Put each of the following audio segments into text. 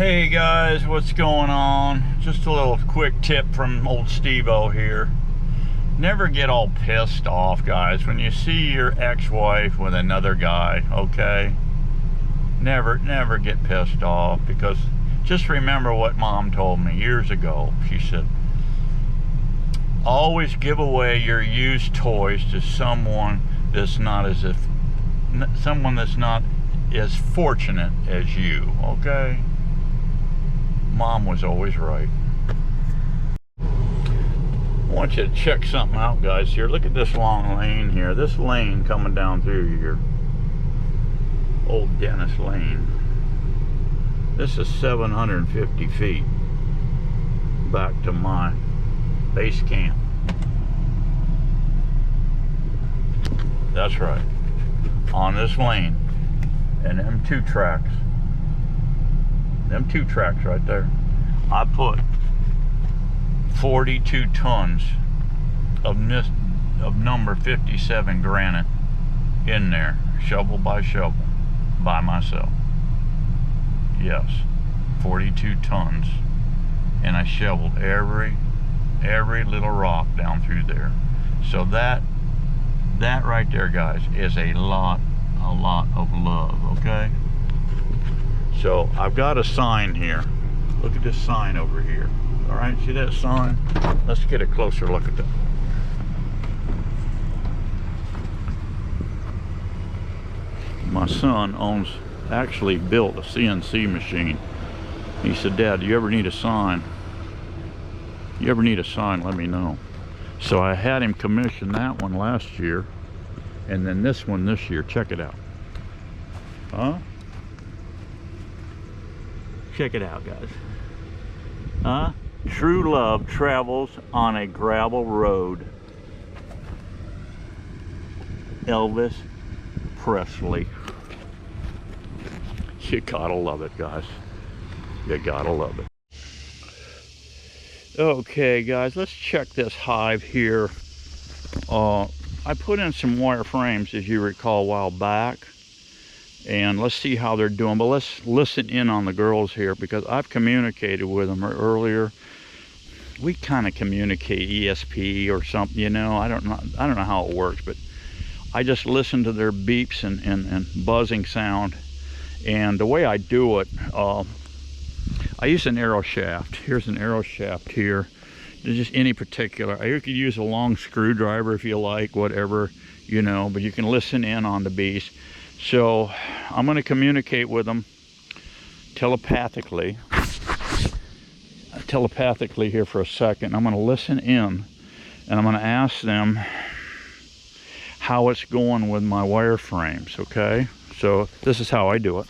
Hey guys, what's going on? Just a little quick tip from old Steve-O here. Never get all pissed off, guys, when you see your ex-wife with another guy, okay? Never get pissed off, because just remember what Mom told me years ago. She said, always give away your used toys to someone that's not as fortunate as you, okay? Mom was always right. I want you to check something out, guys. Here, look at this long lane here. This lane coming down through your old Dennis Lane. This is 750 feet back to my base camp. That's right. On this lane. And them two tracks right there, I put 42 tons of number 57 granite in there, shovel by shovel, by myself. Yes, 42 tons, and I shoveled every little rock down through there. So that right there, guys, is a lot of love, okay? So I've got a sign here. Look at this sign over here. All right, see that sign? Let's get a closer look at that. My son actually built a CNC machine. He said, Dad, do you ever need a sign? You ever need a sign, let me know. So I had him commission that one last year, and then this one this year. Check it out. Huh? Check it out, guys. Huh? True love travels on a gravel road. Elvis Presley. You gotta love it, guys. You gotta love it. Okay, guys, let's check this hive here. I put in some wire frames, as you recall, a while back. And let's see how they're doing. But let's listen in on the girls here, because I've communicated with them earlier. We kind of communicate ESP or something, you know. I don't know how it works, but I just listen to their beeps and buzzing sound. And the way I do it, I use an arrow shaft. Here's an arrow shaft here. Just any particular. You could use a long screwdriver if you like, whatever, you know, but you can listen in on the bees. So I'm going to communicate with them telepathically here for a second. I'm going to listen in, and I'm going to ask them how it's going with my wireframes, okay? So this is how I do it.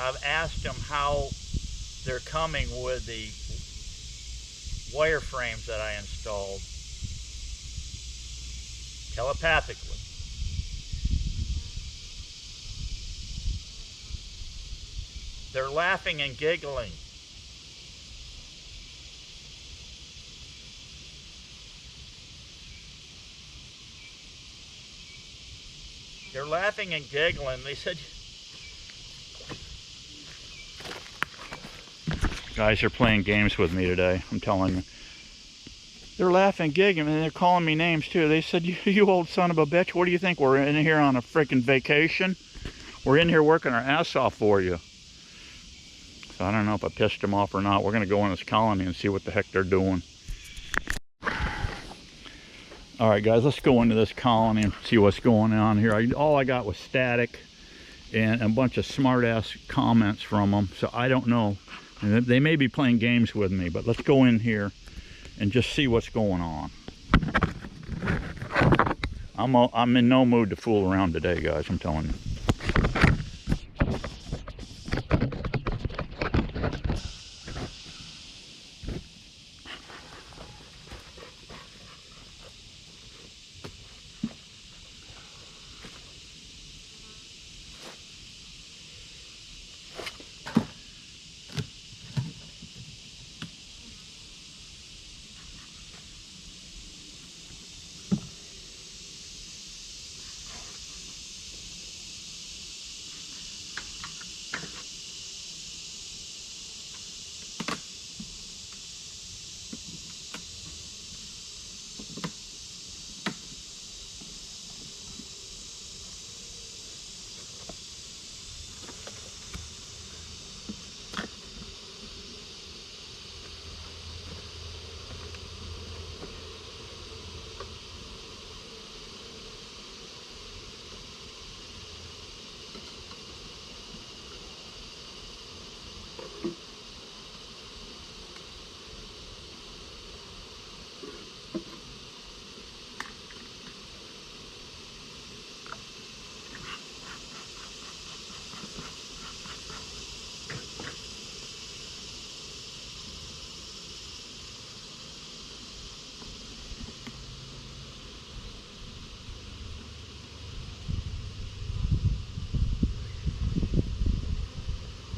I've asked them how they're coming with the wireframes that I installed telepathically. They're laughing and giggling. They're laughing and giggling. They said, guys are playing games with me today, I'm telling you. They're laughing, giggling, and they're calling me names too. They said, you old son of a bitch, what do you think? We're in here on a freaking vacation? We're in here working our ass off for you. So I don't know if I pissed them off or not. We're going to go in this colony and see what the heck they're doing. All right, guys, let's go into this colony and see what's going on here. All I got was static and a bunch of smart-ass comments from them, so I don't know. They may be playing games with me, but let's go in here and just see what's going on. I'm in no mood to fool around today, guys, I'm telling you.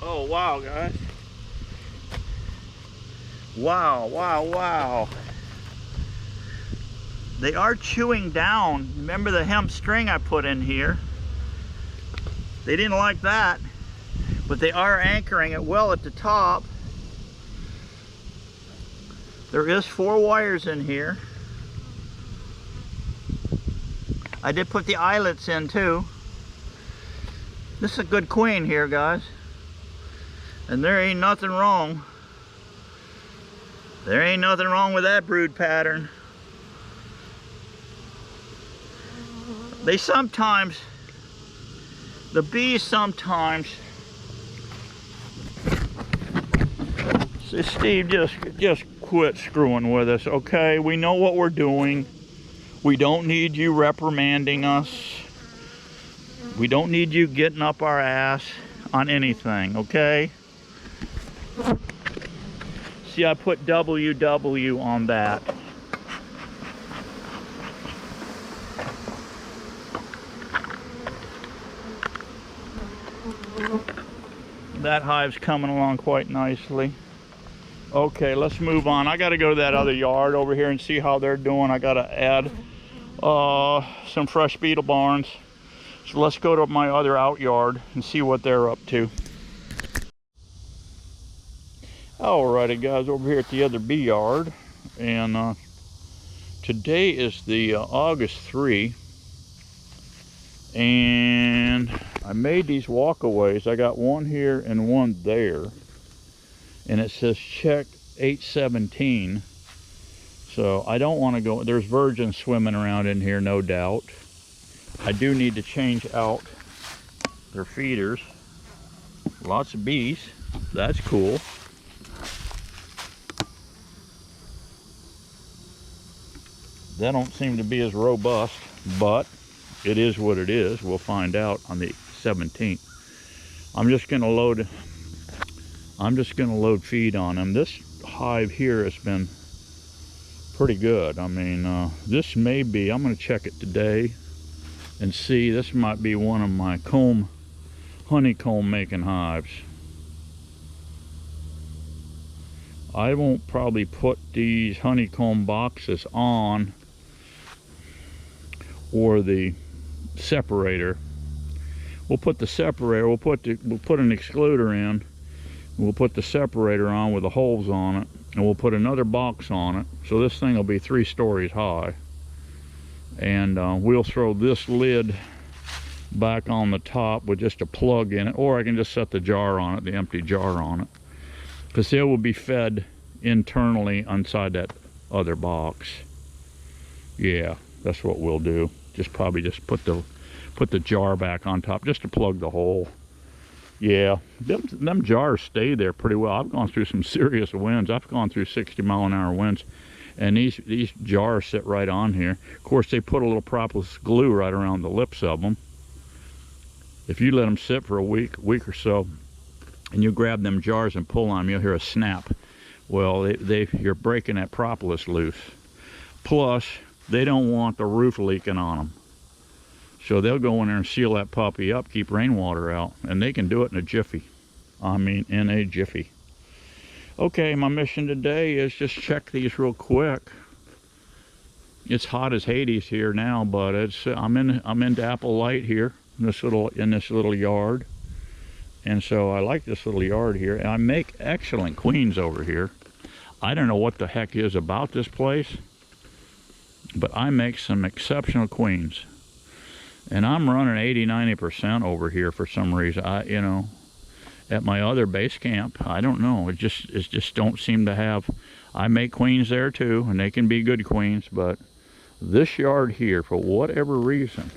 Oh, wow, guys. Wow, wow, wow. They are chewing down. Remember the hemp string I put in here? They didn't like that, but they are anchoring it well at the top. There is 4 wires in here. I did put the eyelets in too. This is a good queen here, guys. And there ain't nothing wrong. There ain't nothing wrong with that brood pattern. They sometimes, the bees sometimes, see, Steve, just quit screwing with us, okay? We know what we're doing. We don't need you reprimanding us. We don't need you getting up our ass on anything, okay? See, I put WW on that. That hive's coming along quite nicely. Okay, let's move on. I gotta go to that other yard over here and see how they're doing. I gotta add some fresh beetle barns. So let's go to my other out yard and see what they're up to. Alrighty, guys, over here at the other bee yard, and today is the August 3, and I made these walkaways. I got one here and one there, and it says check 817. So I don't want to go. There's virgins swimming around in here, no doubt. I do need to change out their feeders. Lots of bees. That's cool. They don't seem to be as robust, but it is what it is. We'll find out on the 17th. I'm just gonna load feed on them. This hive here has been pretty good. I mean, this may be, I'm gonna check it today and see. This might be one of my honeycomb making hives. I won't probably put these honeycomb boxes on, or the separator. We'll put the separator, we'll put an excluder in, we'll put the separator on with the holes on it, and we'll put another box on it. So this thing will be 3 stories high. And we'll throw this lid back on the top with just a plug in it, or I can just set the jar on it, the empty jar on it, because they will be fed internally inside that other box. Yeah, that's what we'll do. Probably just put the jar back on top just to plug the hole. Yeah, them jars stay there pretty well. I've gone through some serious winds. I've gone through 60-mile-an-hour winds, and these jars sit right on here. Of course, they put a little propolis glue right around the lips of them. If you let them sit for a week or so, and you grab them jars and pull on them, you'll hear a snap. Well, you're breaking that propolis loose. Plus, they don't want the roof leaking on them. So they'll go in there and seal that puppy up, keep rainwater out, and they can do it in a jiffy. I mean, in a jiffy. Okay, my mission today is just check these real quick. It's hot as Hades here now, but I'm into apple light here in this little yard. And so I like this little yard here, and I make excellent queens over here. I don't know what the heck is about this place, but I make some exceptional queens. And I'm running 80-90% over here for some reason. At my other base camp, I don't know. It just don't seem to have. I make queens there too, and they can be good queens, but this yard here, for whatever reason,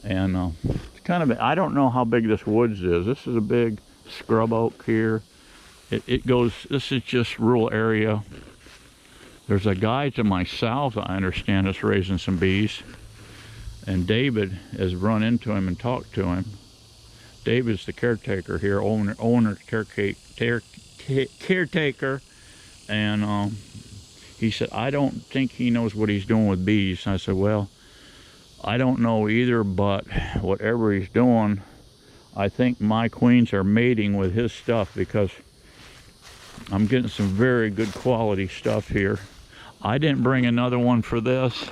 and it's kind of, I don't know how big this woods is. This is a big scrub oak here. It goes, this is just rural area. There's a guy to my south, I understand, that's raising some bees, and David has run into him and talked to him. David's the caretaker here, owner caretaker, and he said, I don't think he knows what he's doing with bees. And I said, well, I don't know either, but whatever he's doing, I think my queens are mating with his stuff because I'm getting some very good quality stuff here. I didn't bring another one for this.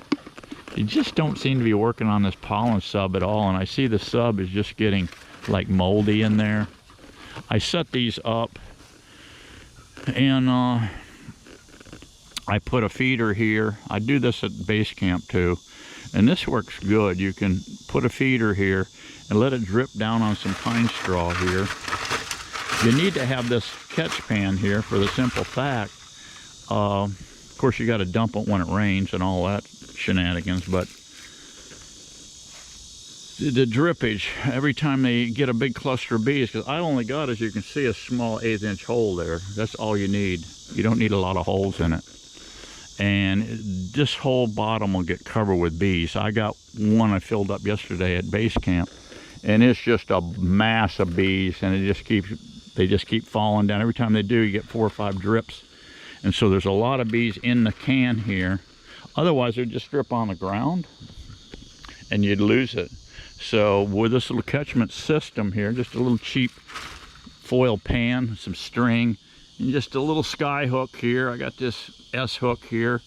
You just don't seem to be working on this pollen sub at all, and I see the sub is just getting like moldy in there. I set these up, and I put a feeder here. I do this at base camp too, and this works good. You can put a feeder here and let it drip down on some pine straw here. You need to have this catch pan here for the simple fact, of course you got to dump it when it rains and all that shenanigans, but the drippage every time they get a big cluster of bees, because I only got, as you can see, a small 1/8" hole there. That's all you need. You don't need a lot of holes in it, and this whole bottom will get covered with bees. I got one I filled up yesterday at base camp, and it's just a mass of bees, and they just keep falling down. Every time they do, you get 4 or 5 drips, and so there's a lot of bees in the can here. Otherwise they'd just drip on the ground and you'd lose it. So with this little catchment system here, just a little cheap foil pan, some string, and just a little sky hook here. I got this S hook here,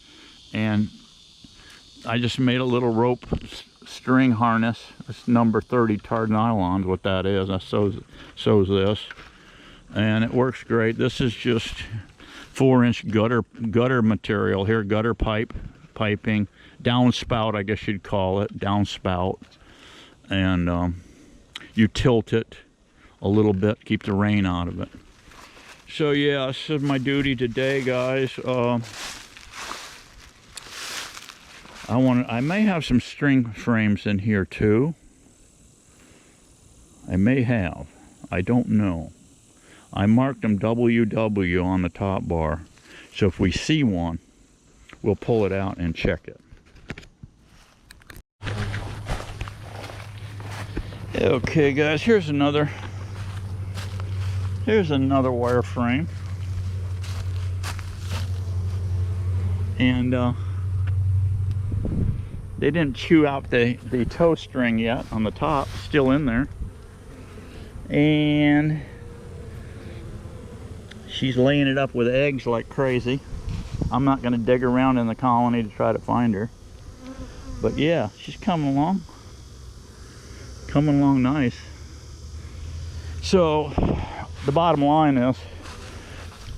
and I just made a little rope string harness. It's number 30 tarred nylon, what that is. I sews this, and it works great. This is just 4-inch gutter material here, gutter piping, downspout, I guess you'd call it, downspout, and you tilt it a little bit, keep the rain out of it. So yeah, this is my duty today, guys. I may have some string frames in here too. I may have, I don't know. I marked them WW on the top bar, so if we see one, we'll pull it out and check it. Okay guys, here's another wire frame, and they didn't chew out the tow string yet on the top, still in there, and she's laying it up with eggs like crazy. I'm not going to dig around in the colony to try to find her, but yeah, she's coming along nice. So the bottom line is,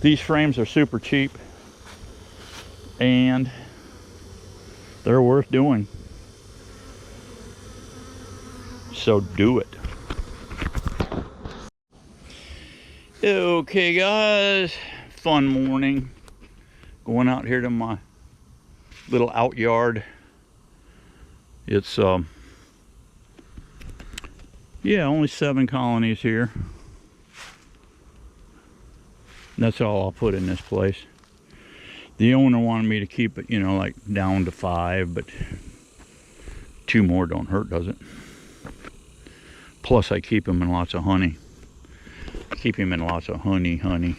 these frames are super cheap and they're worth doing, so do it. Okay guys, fun morning. Going out here to my little out yard. It's yeah, only 7 colonies here. That's all I'll put in this place. The owner wanted me to keep it, you know, like down to 5, but 2 more don't hurt, does it? Plus I keep him in lots of honey. Honey.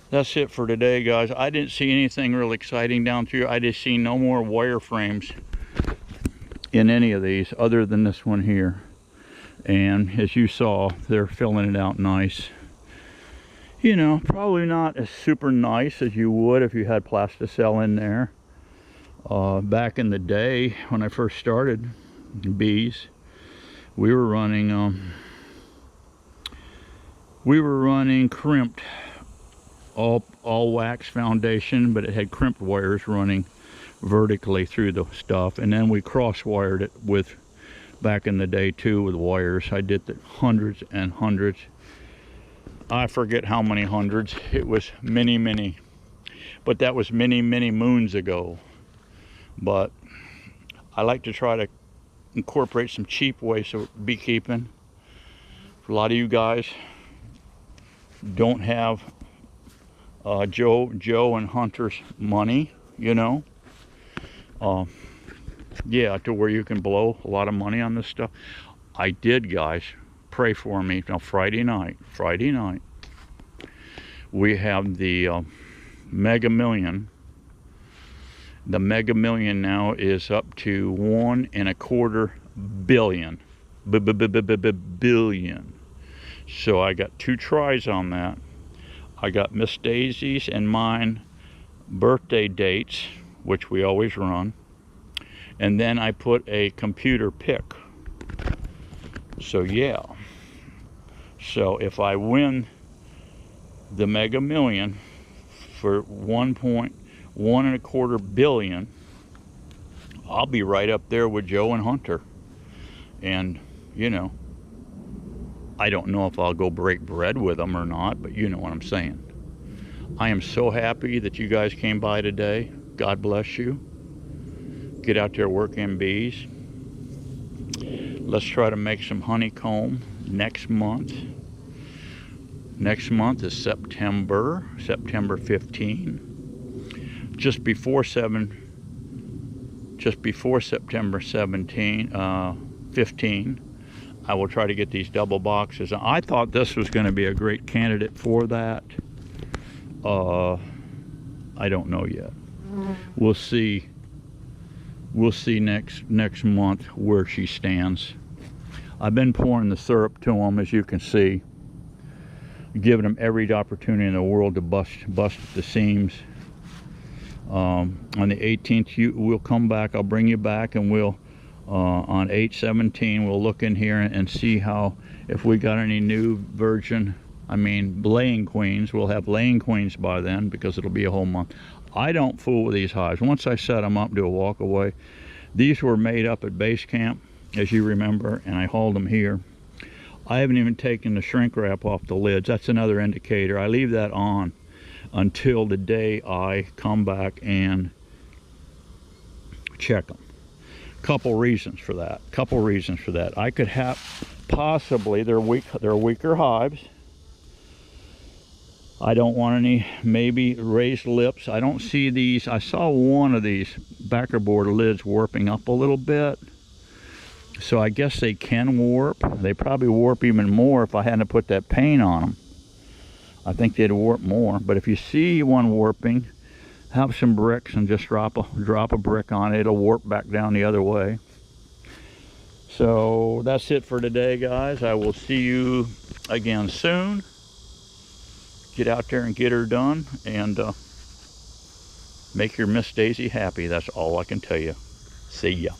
That's it for today, guys. I didn't see anything real exciting down through. I just seen no more wire frames in any of these other than this one here. And as you saw, they're filling it out nice. You know, probably not as super nice as you would if you had plasticell in there. Back in the day when I first started bees, we were running crimped all wax foundation, but it had crimped wires running vertically through the stuff, and then we cross wired it with, back in the day too, with wires. I did the hundreds and hundreds. I forget how many hundreds. It was many, but that was many moons ago. But I like to try to incorporate some cheap ways of beekeeping. A lot of you guys don't have Joe and Hunter's money, you know. Yeah, to where you can blow a lot of money on this stuff. I did, guys. Pray for me. Now Friday night, we have the Mega Million. The Mega Million now is up to $1.25 billion. So I got 2 tries on that. I got Miss Daisy's and mine birthday dates, which we always run, and then I put a computer pick. So yeah, so if I win the Mega Million for 1.125 billion, I'll be right up there with Joe and Hunter. And you know, I don't know if I'll go break bread with them or not, but you know what I'm saying. I am so happy that you guys came by today. God bless you. Get out there, work them bees. Let's try to make some honeycomb next month. Next month is September 15. Just before September 15, I will try to get these double boxes. I thought this was going to be a great candidate for that. I don't know yet. We'll see. We'll see next month where she stands. I've been pouring the syrup to them, as you can see, giving them every opportunity in the world to bust the seams. On the 18th, we'll come back. I'll bring you back, and we'll on 8/17 we'll look in here and see if we got any new laying queens. We'll have laying queens by then, because it'll be a whole month. I don't fool with these hives. Once I set them up, do a walk away. These were made up at base camp, as you remember, and I hauled them here. I haven't even taken the shrink wrap off the lids. That's another indicator. I leave that on until the day I come back and check them. Couple reasons for that. I could have possibly, they're weaker hives. I don't want any maybe raised lips. I don't see these. I saw one of these backer board lids warping up a little bit. So I guess they can warp. They probably warp even more if I hadn't put that paint on them. I think they'd warp more. But if you see one warping, have some bricks and just drop a brick on it. It'll warp back down the other way. So that's it for today, guys. I will see you again soon. Get out there and get her done, and make your Miss Daisy happy. That's all I can tell you. See ya.